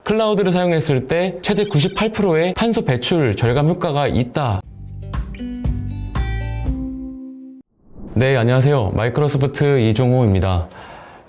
클라우드를 사용했을 때 최대 98%의 탄소 배출 절감 효과가 있다. 네, 안녕하세요. 마이크로소프트 이종호입니다.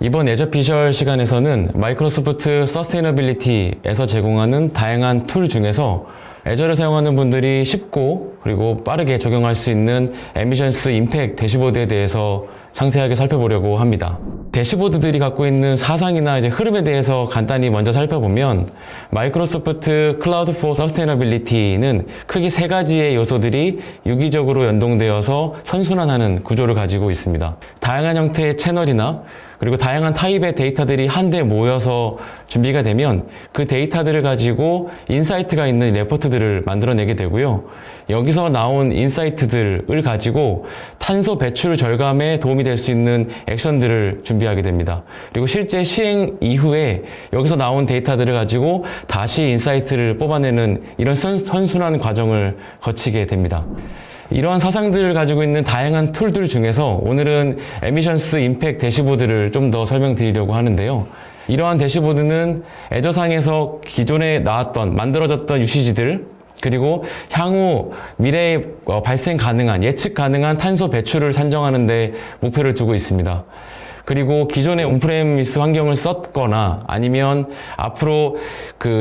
이번 애저피셜 시간에서는 마이크로소프트 서스테이너빌리티에서 제공하는 다양한 툴 중에서 애저를 사용하는 분들이 쉽고 그리고 빠르게 적용할 수 있는 에미션스 임팩트 대시보드에 대해서 상세하게 살펴보려고 합니다. 대시보드들이 갖고 있는 사상이나 흐름에 대해서 간단히 먼저 살펴보면 마이크로소프트 클라우드 포 서스테이너빌리티는 크게 세 가지의 요소들이 유기적으로 연동되어서 선순환하는 구조를 가지고 있습니다. 다양한 형태의 채널이나 그리고 다양한 타입의 데이터들이 한데 모여서 준비가 되면 그 데이터들을 가지고 인사이트가 있는 레포트들을 만들어내게 되고요. 여기서 나온 인사이트들을 가지고 탄소 배출 절감에 도움이 될 수 있는 액션들을 준비하게 됩니다. 그리고 실제 시행 이후에 여기서 나온 데이터들을 가지고 다시 인사이트를 뽑아내는 이런 선순환 과정을 거치게 됩니다. 이러한 사상들을 가지고 있는 다양한 툴들 중에서 오늘은 에미션스 임팩트 대시보드를 좀 더 설명드리려고 하는데요. 이러한 대시보드는 애저상에서 기존에 나왔던 만들어졌던 UCG들 그리고 향후 미래에 발생 가능한 예측 가능한 탄소 배출을 산정하는 데 목표를 두고 있습니다. 그리고 기존의 온프레미스 환경을 썼거나 아니면 앞으로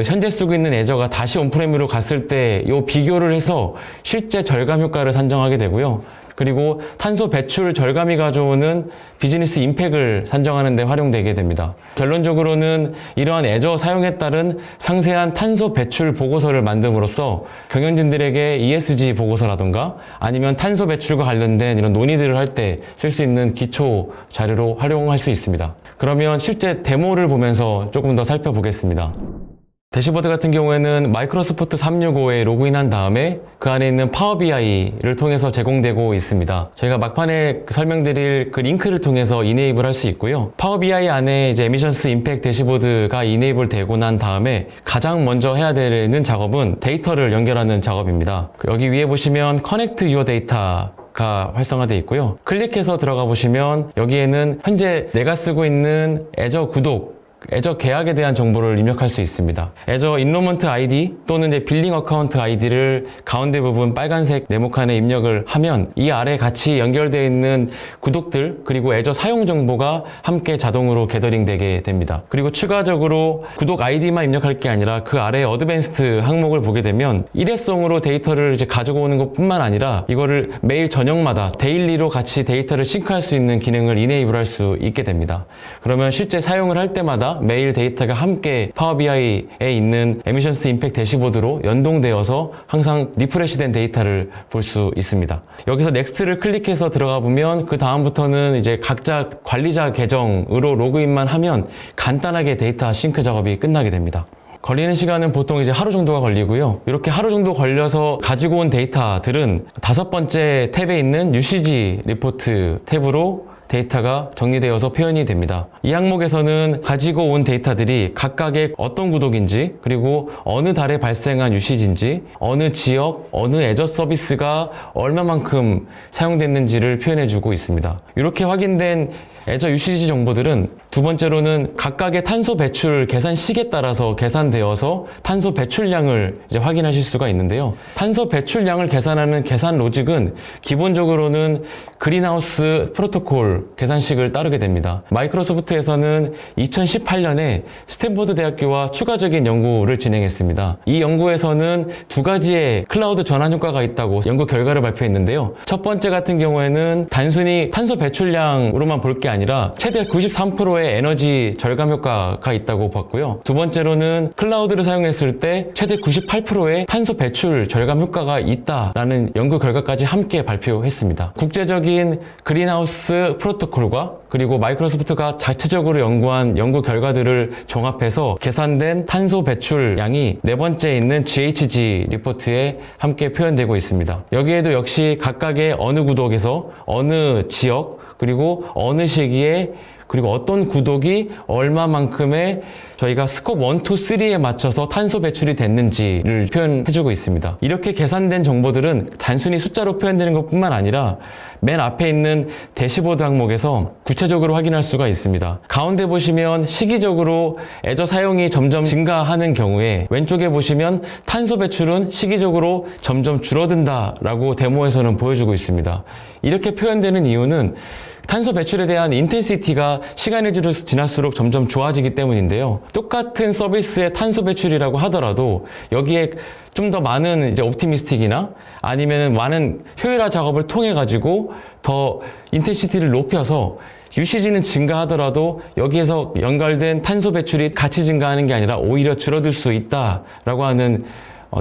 현재 쓰고 있는 애저가 다시 온프레미로 갔을 때 이 비교를 해서 실제 절감 효과를 산정하게 되고요. 그리고 탄소 배출 절감이 가져오는 비즈니스 임팩트를 산정하는 데 활용되게 됩니다. 결론적으로는 이러한 애저 사용에 따른 상세한 탄소 배출 보고서를 만듦으로써 경영진들에게 ESG 보고서라던가 아니면 탄소 배출과 관련된 이런 논의들을 할 때 쓸 수 있는 기초 자료로 활용할 수 있습니다. 그러면 실제 데모를 보면서 조금 더 살펴보겠습니다. 대시보드 같은 경우에는 마이크로소프트 365에 로그인한 다음에 그 안에 있는 파워 BI를 통해서 제공되고 있습니다. 저희가 막판에 설명드릴 그 링크를 통해서 이네이블 할 수 있고요. 파워 BI 안에 에미션스 임팩트 대시보드가 이네이블 되고 난 다음에 가장 먼저 해야 되는 작업은 데이터를 연결하는 작업입니다. 여기 위에 보시면 커넥트 유어 데이터 가 활성화되어 있고요. 클릭해서 들어가 보시면 여기에는 현재 내가 쓰고 있는 애저 구독 애저 계약에 대한 정보를 입력할 수 있습니다. 애저 인로먼트 아이디 또는 빌링 어카운트 아이디를 가운데 부분 빨간색 네모칸에 입력을 하면 이 아래 같이 연결되어 있는 구독들 그리고 애저 사용 정보가 함께 자동으로 게더링 되게 됩니다. 그리고 추가적으로 구독 아이디만 입력할 게 아니라 그 아래 어드밴스드 항목을 보게 되면 일회성으로 데이터를 가지고 오는 것 뿐만 아니라 이거를 매일 저녁마다 데일리로 같이 데이터를 싱크할 수 있는 기능을 이네이블 할 수 있게 됩니다. 그러면 실제 사용을 할 때마다 매일 데이터가 함께 파워 BI에 있는 에미션스 임팩트 대시보드로 연동되어서 항상 리프레시된 데이터를 볼 수 있습니다. 여기서 넥스트를 클릭해서 들어가 보면 그 다음부터는 각자 관리자 계정으로 로그인만 하면 간단하게 데이터 싱크 작업이 끝나게 됩니다. 걸리는 시간은 보통 하루 정도가 걸리고요. 이렇게 하루 정도 걸려서 가지고 온 데이터들은 5번째 탭에 있는 UCG 리포트 탭으로 데이터가 정리되어서 표현이 됩니다. 이 항목에서는 가지고 온 데이터들이 각각의 어떤 구독인지 그리고 어느 달에 발생한 UCG인지 어느 지역, 어느 애저 서비스가 얼마만큼 사용됐는지를 표현해주고 있습니다. 이렇게 확인된 애저 UCG 정보들은 두 번째로는 각각의 탄소 배출 계산식에 따라서 계산되어서 탄소 배출량을 확인하실 수가 있는데요. 탄소 배출량을 계산하는 계산 로직은 기본적으로는 그린하우스 프로토콜 계산식을 따르게 됩니다. 마이크로소프트에서는 2018년에 스탠포드 대학교와 추가적인 연구를 진행했습니다. 이 연구에서는 두 가지의 클라우드 전환 효과가 있다고 연구 결과를 발표했는데요. 첫 번째 같은 경우에는 단순히 탄소 배출량으로만 볼 게 아니라 최대 93%의 에너지 절감 효과가 있다고 봤고요. 두 번째로는 클라우드를 사용했을 때 최대 98%의 탄소 배출 절감 효과가 있다라는 연구 결과까지 함께 발표했습니다. 국제적인 그린하우스 프로토콜과 그리고 마이크로소프트가 자체적으로 연구한 연구 결과들을 종합해서 계산된 탄소 배출량이 네 번째에 있는 GHG 리포트에 함께 표현되고 있습니다. 여기에도 역시 각각의 어느 구독에서 어느 지역 그리고 어느 시기에 그리고 어떤 구독이 얼마만큼의 저희가 스콥 1, 2, 3에 맞춰서 탄소 배출이 됐는지를 표현해주고 있습니다. 이렇게 계산된 정보들은 단순히 숫자로 표현되는 것뿐만 아니라 맨 앞에 있는 대시보드 항목에서 구체적으로 확인할 수가 있습니다. 가운데 보시면 시기적으로 애저 사용이 점점 증가하는 경우에 왼쪽에 보시면 탄소 배출은 시기적으로 점점 줄어든다라고 데모에서는 보여주고 있습니다. 이렇게 표현되는 이유는 탄소 배출에 대한 인텐시티가 시간이 지날수록 점점 좋아지기 때문인데요. 똑같은 서비스의 탄소 배출이라고 하더라도 여기에 좀 더 많은 옵티미스틱이나 아니면 많은 효율화 작업을 통해 가지고 더 인텐시티를 높여서 UCG는 증가하더라도 여기에서 연결된 탄소 배출이 같이 증가하는 게 아니라 오히려 줄어들 수 있다라고 하는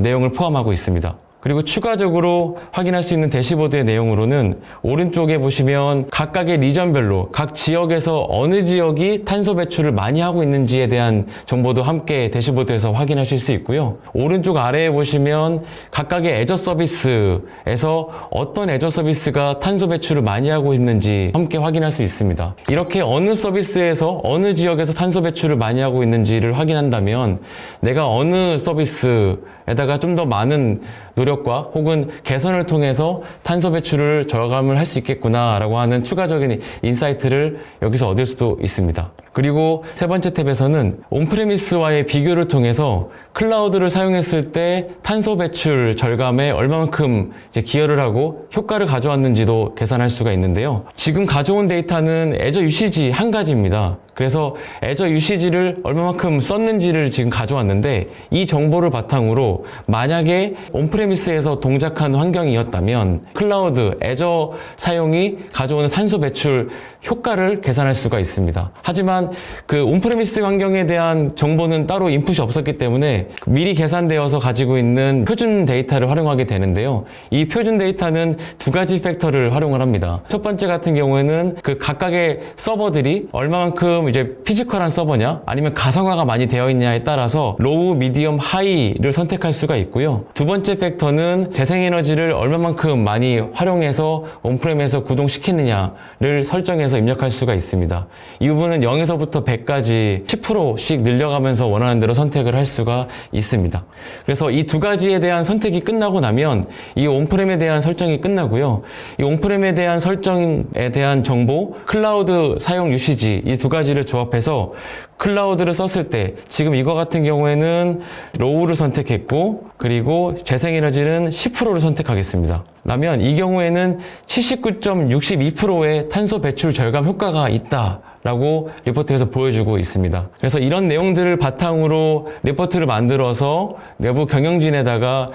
내용을 포함하고 있습니다. 그리고 추가적으로 확인할 수 있는 대시보드의 내용으로는 오른쪽에 보시면 각각의 리전별로 각 지역에서 어느 지역이 탄소 배출을 많이 하고 있는지에 대한 정보도 함께 대시보드에서 확인하실 수 있고요. 오른쪽 아래에 보시면 각각의 애저 서비스에서 어떤 애저 서비스가 탄소 배출을 많이 하고 있는지 함께 확인할 수 있습니다. 이렇게 어느 서비스에서 어느 지역에서 탄소 배출을 많이 하고 있는지를 확인한다면 내가 어느 서비스에다가 좀 더 많은 노력과 혹은 개선을 통해서 탄소 배출을 절감을 할 수 있겠구나라고 하는 추가적인 인사이트를 여기서 얻을 수도 있습니다. 그리고 세 번째 탭에서는 온프레미스와의 비교를 통해서 클라우드를 사용했을 때 탄소 배출 절감에 얼마만큼 기여를 하고 효과를 가져왔는지도 계산할 수가 있는데요. 지금 가져온 데이터는 애저 UCG 한 가지입니다. 그래서 애저 UCG를 얼마만큼 썼는지를 지금 가져왔는데 이 정보를 바탕으로 만약에 온프레미스에서 동작한 환경이었다면 클라우드, 애저 사용이 가져오는 탄소 배출 효과를 계산할 수가 있습니다. 하지만 그 온프레미스 환경에 대한 정보는 따로 인풋이 없었기 때문에 미리 계산되어서 가지고 있는 표준 데이터를 활용하게 되는데요. 이 표준 데이터는 두 가지 팩터를 활용을 합니다. 첫 번째 같은 경우에는 그 각각의 서버들이 얼마만큼 이제 피지컬한 서버냐 아니면 가상화가 많이 되어 있냐에 따라서 로우, 미디엄, 하이를 선택할 수가 있고요. 두 번째 팩터는 재생에너지를 얼마만큼 많이 활용해서 온프렘에서 구동시키느냐를 설정해서 입력할 수가 있습니다. 이 부분은 0에서부터 100까지 10%씩 늘려가면서 원하는 대로 선택을 할 수가 있습니다. 그래서 이 두 가지에 대한 선택이 끝나고 나면 이 온프렘에 대한 설정이 끝나고요. 이 온프렘에 대한 설정에 대한 정보, 클라우드 사용 UCG 이 두 가지를 조합해서 클라우드를 썼을 때 지금 이거 같은 경우에는 로우를 선택했고 그리고 재생에너지는 10%를 선택하겠습니다. 라면 이 경우에는 79.62%의 탄소 배출 절감 효과가 있다 라고 리포트에서 보여주고 있습니다. 그래서 이런 내용들을 바탕으로 리포트를 만들어서 내부 경영진에다가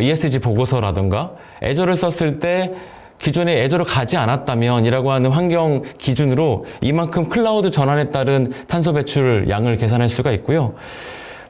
ESG 보고서라던가 애저를 썼을 때 기존에 애저로 가지 않았다면 이라고 하는 환경 기준으로 이만큼 클라우드 전환에 따른 탄소 배출 양을 계산할 수가 있고요.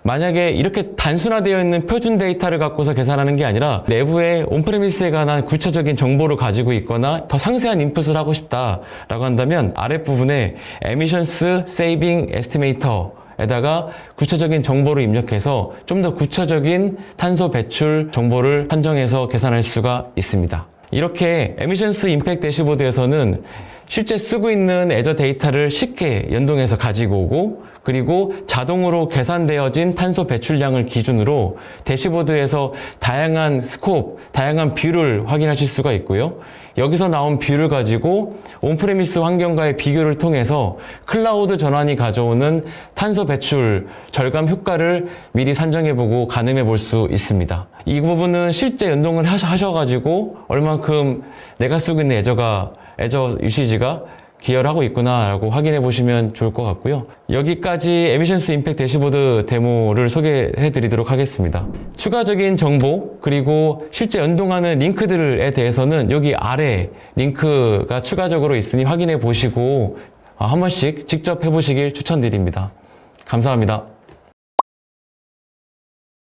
만약에 이렇게 단순화되어 있는 표준 데이터를 갖고서 계산하는 게 아니라 내부에 온프레미스에 관한 구체적인 정보를 가지고 있거나 더 상세한 인풋을 하고 싶다라고 한다면 아랫부분에 Emissions Saving Estimator 에다가 구체적인 정보를 입력해서 좀 더 구체적인 탄소 배출 정보를 산정해서 계산할 수가 있습니다. 이렇게 에미션스 임팩트 대시보드에서는 실제 쓰고 있는 애저 데이터를 쉽게 연동해서 가지고 오고 그리고 자동으로 계산되어진 탄소 배출량을 기준으로 대시보드에서 다양한 스콥, 다양한 뷰를 확인하실 수가 있고요. 여기서 나온 뷰를 가지고 온프레미스 환경과의 비교를 통해서 클라우드 전환이 가져오는 탄소 배출 절감 효과를 미리 산정해보고 가늠해 볼 수 있습니다. 이 부분은 실제 연동을 하셔가지고 얼만큼 내가 쓰고 있는 애저 UCG가 기여를 하고 있구나라고 확인해 보시면 좋을 것 같고요. 여기까지 에미션스 임팩트 대시보드 데모를 소개해 드리도록 하겠습니다. 추가적인 정보 그리고 실제 연동하는 링크들에 대해서는 여기 아래 링크가 추가적으로 있으니 확인해 보시고 한 번씩 직접 해보시길 추천드립니다. 감사합니다.